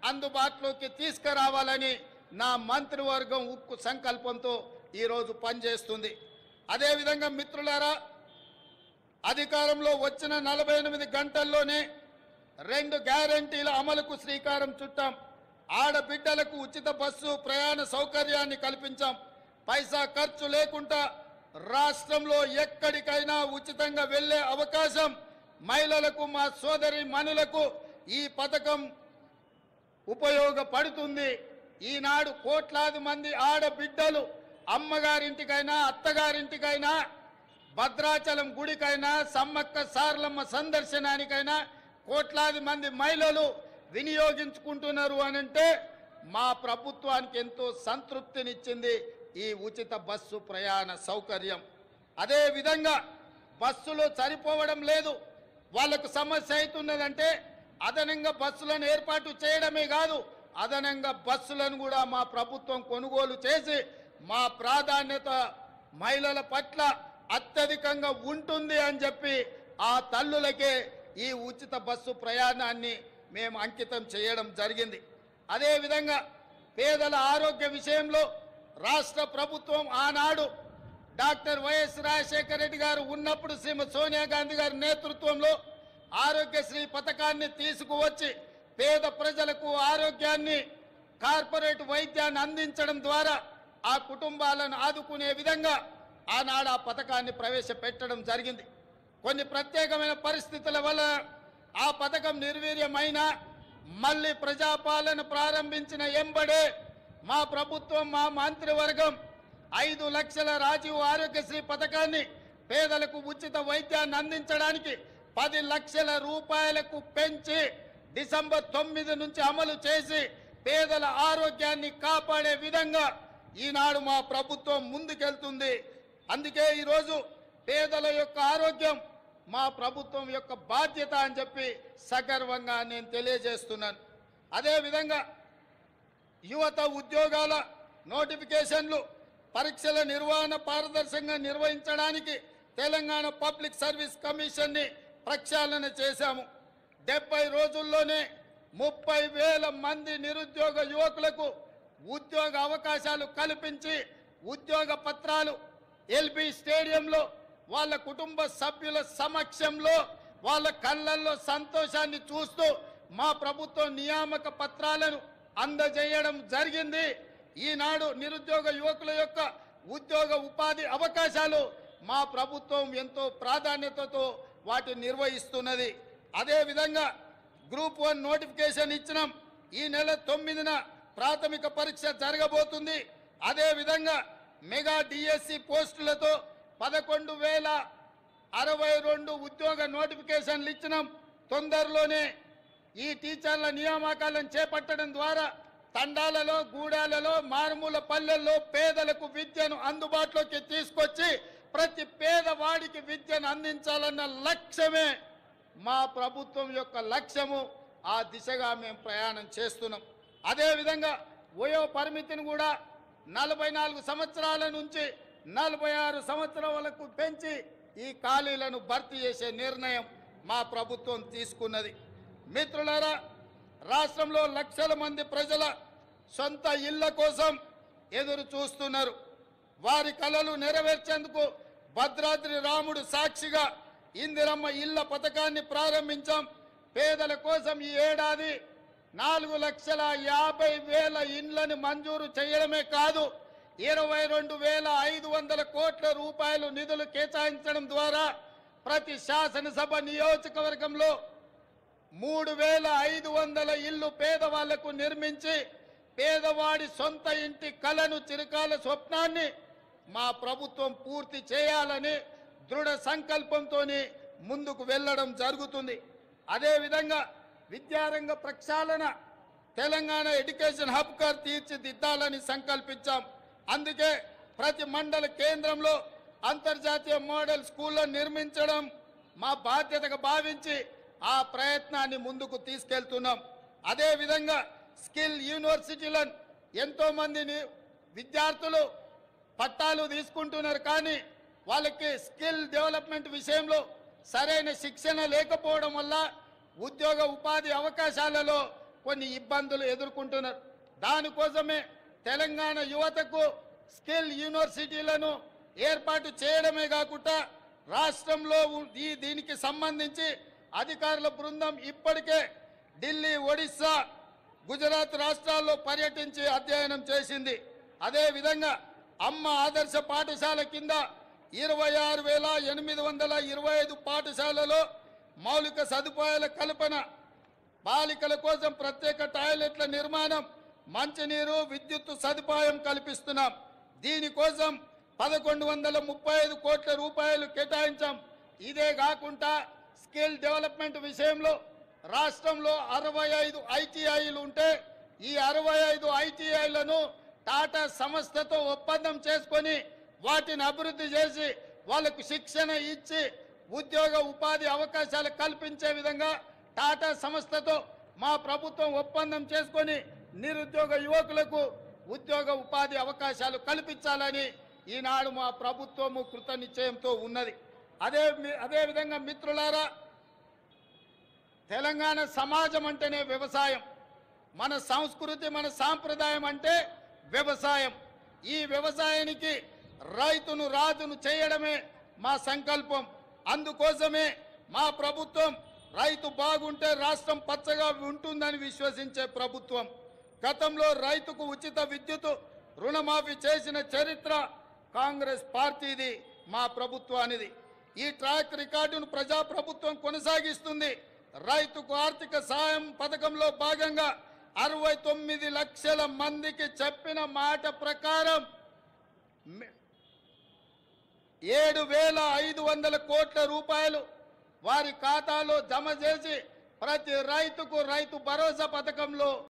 అందుబాటులోకి తీసుకురావాలని నా మంత్రివర్గం ఉక్కు సంకల్పంతో ఈరోజు పనిచేస్తుంది. అదేవిధంగా మిత్రులారా, అధికారంలో వచ్చిన 48 గంటల్లోనే 2 గ్యారంటీల అమలుకు శ్రీకారం చుట్టాం. ఆడబిడ్డలకు ఉచిత బస్సు ప్రయాణ సౌకర్యాన్ని కల్పించాం. పైసా ఖర్చు లేకుండా రాష్ట్రంలో ఎక్కడికైనా ఉచితంగా వెళ్లే అవకాశం మహిళలకు, మా సోదరి మనులకు ఈ పథకం ఉపయోగపడుతుంది. ఈనాడు కోట్లాది మంది ఆడబిడ్డలు అమ్మగారింటికైనా అత్తగారింటికైనా భద్రాచలం గుడికైనా సమ్మక్క సారలమ్మ సందర్శనానికైనా కోట్లాది మంది మహిళలు వినియోగించుకుంటున్నారు అనంటే మా ప్రభుత్వానికి ఎంతో సంతృప్తినిచ్చింది ఈ ఉచిత బస్సు ప్రయాణ సౌకర్యం. అదేవిధంగా బస్సులు సరిపోవడం లేదు, వాళ్లకు సమస్య అవుతున్నదంటే అదనంగా బస్సులను ఏర్పాటు చేయడమే కాదు, అదనంగా బస్సులను కూడా మా ప్రభుత్వం కొనుగోలు చేసి మా ప్రాధాన్యత మహిళల పట్ల అత్యధికంగా ఉంటుంది అని చెప్పి ఆ తల్లులకే ఈ ఉచిత బస్సు ప్రయాణాన్ని మేము అంకితం చేయడం జరిగింది. అదేవిధంగా పేదల ఆరోగ్య విషయంలో రాష్ట్ర ప్రభుత్వం ఆనాడు డాక్టర్ వైఎస్ రాజశేఖర రెడ్డి గారు ఉన్నప్పుడు శ్రీమతి సోనియా గాంధీ గారి నేతృత్వంలో ఆరోగ్యశ్రీ పథకాన్ని తీసుకువచ్చి పేద ప్రజలకు ఆరోగ్యాన్ని, కార్పొరేట్ వైద్యాన్ని అందించడం ద్వారా ఆ కుటుంబాలను ఆదుకునే విధంగా ఆనాడు ఆ పథకాన్ని ప్రవేశపెట్టడం జరిగింది. కొన్ని ప్రత్యేకమైన పరిస్థితుల వల్ల ఆ పథకం నిర్వీర్యమైన మళ్ళీ ప్రజాపాలన ప్రారంభించిన ఎంబడే మా ప్రభుత్వం, మా మంత్రివర్గం 5 లక్షల రాజీవ్ ఆరోగ్యశ్రీ పథకాన్ని పేదలకు ఉచిత వైద్యాన్ని అందించడానికి 10 లక్షల రూపాయలకు పెంచి డిసెంబర్ 9 నుంచి అమలు చేసి పేదల ఆరోగ్యాన్ని కాపాడే విధంగా ఈనాడు మా ప్రభుత్వం ముందుకెళ్తుంది. అందుకే ఈరోజు పేదల యొక్క ఆరోగ్యం మా ప్రభుత్వం యొక్క బాధ్యత అని చెప్పి సగర్వంగా నేను తెలియజేస్తున్నాను. అదేవిధంగా యువత ఉద్యోగాల నోటిఫికేషన్లు, పరీక్షల నిర్వహణ పారదర్శకంగా నిర్వహించడానికి తెలంగాణ పబ్లిక్ సర్వీస్ కమిషన్ని ప్రక్షాళన చేశాము. 70 రోజుల్లోనే 30,000 మంది నిరుద్యోగ యువకులకు ఉద్యోగ అవకాశాలు కల్పించి ఉద్యోగ పత్రాలు ఎల్బీ స్టేడియంలో వాళ్ళ కుటుంబ సభ్యుల సమక్షంలో వాళ్ళ కళ్ళల్లో సంతోషాన్ని చూస్తూ మా ప్రభుత్వం నియామక పత్రాలను అందజేయడం జరిగింది. ఈనాడు నిరుద్యోగ యువకుల యొక్క ఉద్యోగ ఉపాధి అవకాశాలు మా ప్రభుత్వం ఎంతో ప్రాధాన్యతతో వాటిని నిర్వహిస్తున్నది. అదేవిధంగా గ్రూప్ 1 నోటిఫికేషన్ ఇచ్చినాం. ఈ నెల 9న ప్రాథమిక పరీక్ష జరగబోతుంది. అదేవిధంగా మెగా డిఎస్సి పోస్టులతో 11,062 ఉద్యోగ నోటిఫికేషన్లు ఇచ్చినాం. తొందరలోనే ఈ టీచర్ల నియామకాలను చేపట్టడం ద్వారా తండాలలో, గూడాలలో, మారుమూల పల్లెల్లో పేదలకు విద్యను అందుబాటులోకి తీసుకొచ్చి ప్రతి పేదవాడికి విద్యను అందించాలన్న లక్ష్యమే మా ప్రభుత్వం యొక్క లక్ష్యము. ఆ దిశగా మేము ప్రయాణం చేస్తున్నాం. అదేవిధంగా వయో పరిమితిని కూడా 44 సంవత్సరాల నుంచి 46 సంవత్సరాలకు పెంచి ఈ ఖాళీలను భర్తీ చేసే నిర్ణయం మా ప్రభుత్వం తీసుకున్నది. మిత్రులారా, రాష్ట్రంలో లక్షల మంది ప్రజల సొంత ఇళ్ల కోసం ఎదురు చూస్తున్నారు. వారి కలలు నెరవేర్చేందుకు భద్రాద్రి రాముడు సాక్షిగా ఇందిరమ్మ ఇళ్ల పథకాన్ని ప్రారంభించాం. పేదల కోసం ఈ ఏడాది 4,50,000 ఇండ్లను మంజూరు చేయడమే కాదు, 22,500 కోట్ల రూపాయలు నిధులు కేటాయించడం ద్వారా ప్రతి శాసనసభ నియోజకవర్గంలో 3,500 ఇళ్లు పేదవాళ్లకు నిర్మించి పేదవాడి సొంత ఇంటి కలను, చిరకాల స్వప్నాన్ని మా ప్రభుత్వం పూర్తి చేయాలని దృఢ సంకల్పంతో ముందుకు వెళ్ళడం జరుగుతుంది. అదేవిధంగా విద్యారంగ ప్రక్షాళన, తెలంగాణ ఎడ్యుకేషన్ హబ్గా తీర్చిదిద్దాలని సంకల్పించాం. అందుకే ప్రతి మండల కేంద్రంలో అంతర్జాతీయ మోడల్ స్కూళ్లను నిర్మించడం మా బాధ్యతగా భావించి ఆ ప్రయత్నాన్ని ముందుకు తీసుకెళ్తున్నాం. అదేవిధంగా స్కిల్ యూనివర్సిటీలను ఎంతోమంది విద్యార్థులు పట్టాలు తీసుకుంటున్నారు, కానీ వాళ్ళకి స్కిల్ డెవలప్మెంట్ విషయంలో సరైన శిక్షణ లేకపోవడం వల్ల ఉద్యోగ ఉపాధి అవకాశాలలో కొన్ని ఇబ్బందులు ఎదుర్కొంటున్నారు. దానికోసమే తెలంగాణ యువతకు స్కిల్ యూనివర్సిటీలను ఏర్పాటు చేయడమే కాకుండా రాష్ట్రంలో దీనికి సంబంధించి అధికారుల బృందం ఇప్పటికే ఢిల్లీ, ఒడిశా, గుజరాత్ రాష్ట్రాల్లో పర్యటించి అధ్యయనం చేసింది. అదేవిధంగా అమ్మ ఆదర్శ పాఠశాల కింద 26,825 పాఠశాలలో మౌలిక సదుపాయాల కల్పన, బాలికల కోసం ప్రత్యేక టాయిలెట్ల నిర్మాణం, మంచినీరు, విద్యుత్ సదుపాయం కల్పిస్తున్నాం. దీనికోసం 1135 కోట్ల రూపాయలు కేటాయించాం. ఇదే కాకుండా స్కిల్ డెవలప్మెంట్ విషయంలో రాష్ట్రంలో 65 ఐటీఐలు ఉంటే ఈ 65 ఐటీఐలను టాటా సంస్థతో ఒప్పందం చేసుకొని వాటిని అభివృద్ధి చేసి వాళ్ళకు శిక్షణ ఇచ్చి ఉద్యోగ ఉపాధి అవకాశాలు కల్పించే విధంగా టాటా సంస్థతో మా ప్రభుత్వం ఒప్పందం చేసుకొని నిరుద్యోగ యువకులకు ఉద్యోగ ఉపాధి అవకాశాలు కల్పించాలని ఈనాడు మా ప్రభుత్వము కృతనిశ్చయంతో ఉన్నది. అదేవిధంగా మిత్రులారా, తెలంగాణ సమాజం అంటేనే వ్యవసాయం. మన సంస్కృతి, మన సాంప్రదాయం అంటే వ్యవసాయం. ఈ వ్యవసాయానికి రైతును రాజును చేయడమే మా సంకల్పం. అందుకోసమే మా ప్రభుత్వం రైతు బాగుంటే రాష్ట్రం పచ్చగా ఉంటుందని విశ్వసించే ప్రభుత్వం. గతంలో రైతుకు ఉచిత విద్యుత్ రుణమాఫీ చేసిన చరిత్ర కాంగ్రెస్ పార్టీది, మా ప్రభుత్వానిది. ఈ ట్రాక్ రికార్డును ప్రజాప్రభుత్వం కొనసాగిస్తుంది. రైతుకు ఆర్థిక సాయం పథకంలో భాగంగా 69 లక్షల మందికి చెప్పిన మాట ప్రకారం 7,500 కోట్ల రూపాయలు వారి ఖాతాలో జమ చేసి ప్రతి రైతుకు రైతు భరోసా పథకంలో